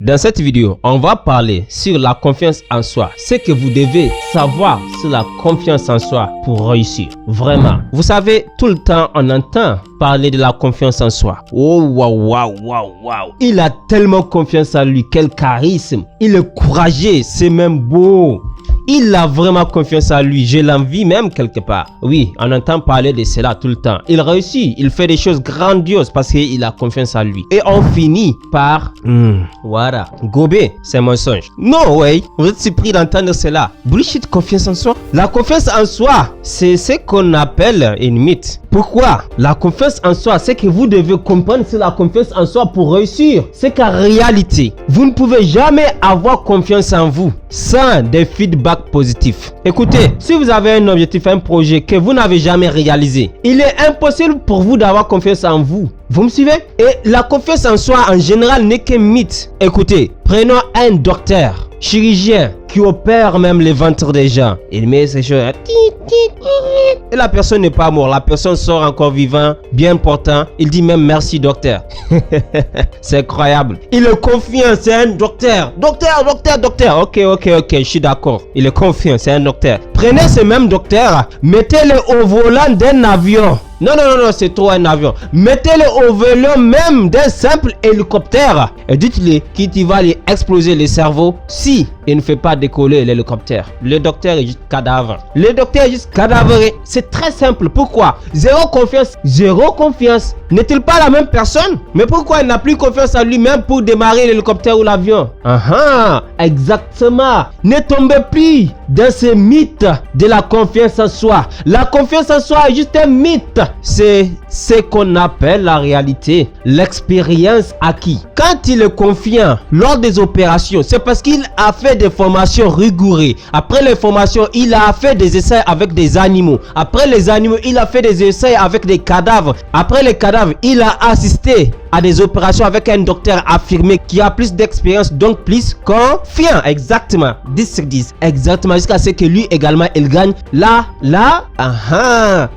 Dans cette vidéo, on va parler sur la confiance en soi. Ce que vous devez savoir sur la confiance en soi pour réussir. Vraiment. Vous savez, tout le temps, on entend parler de la confiance en soi. Oh, waouh. Il a tellement confiance en lui. Quel charisme. Il est courageux. C'est même beau. Il a vraiment confiance en lui. Je l'envie même quelque part. Oui, on entend parler de cela tout le temps. Il réussit. Il fait des choses grandioses parce qu'il a confiance en lui. Et on finit par... voilà. Gobé, c'est mensonge. Non, ouais. Vous êtes surpris d'entendre cela. Bullshit, confiance en soi. La confiance en soi, c'est ce qu'on appelle une mythe. Pourquoi? La confiance en soi, c'est que vous devez comprendre c'est la confiance en soi pour réussir. C'est qu'en réalité, vous ne pouvez jamais avoir confiance en vous sans des feedbacks positifs. Écoutez, si vous avez un objectif, un projet que vous n'avez jamais réalisé, il est impossible pour vous d'avoir confiance en vous. Vous me suivez? Et la confiance en soi en général n'est qu'un mythe. Écoutez, prenons un docteur, chirurgien, qui opère même les ventres des gens. Il met ces choses et la personne n'est pas morte. La personne sort encore vivant, bien portant. Il dit même merci docteur. C'est incroyable. Il est confiant, c'est un docteur. Docteur. Ok, je suis d'accord. Il est confiant, c'est un docteur. Prenez ce même docteur, mettez-le au volant d'un avion. Non, c'est trop un avion. Mettez-le au volant même d'un simple hélicoptère. Et dites-lui qu'il va lui exploser le cerveau si il ne fait pas décoller l'hélicoptère. Le docteur est juste cadavre. C'est très simple. Pourquoi? Zéro confiance. N'est-il pas la même personne? Mais pourquoi il n'a plus confiance en lui-même pour démarrer l'hélicoptère ou l'avion? Exactement. Ne tombez plus dans ce mythe de la confiance en soi. La confiance en soi est juste un mythe. C'est ce qu'on appelle la réalité, l'expérience acquise. Quand il est confiant lors des opérations, c'est parce qu'il a fait des formations rigoureuses. Après les formations, il a fait des essais avec des animaux. Après les animaux, il a fait des essais avec des cadavres. Après les cadavres, il a assisté à des opérations avec un docteur affirmé qui a plus d'expérience, donc plus confiant. Exactement. 10 sur 10. Exactement. Jusqu'à ce que lui également, il gagne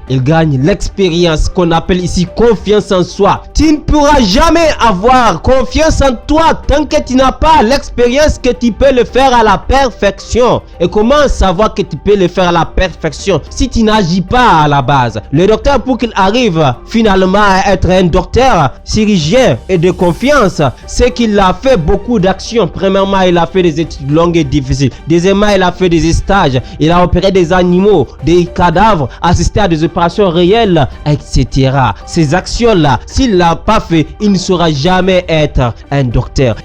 il gagne l'expérience qu'on appelle ici confiance en soi. Tu ne pourras jamais avoir confiance en toi tant que tu n'as pas l'expérience que tu peux le faire à la perfection. Et comment savoir que tu peux le faire à la perfection si tu n'agis pas à la base? Le docteur, pour qu'il arrive finalement à être un docteur chirurgien et de confiance, c'est qu'il a fait beaucoup d'actions. Premièrement, il a fait des études longues et difficiles. Deuxièmement, il a fait des stages. Il a opéré des animaux, des cadavres, assisté à des opérations réelles, etc. Ces actions-là, s'il ne l'a pas fait, il ne saura jamais être un docteur.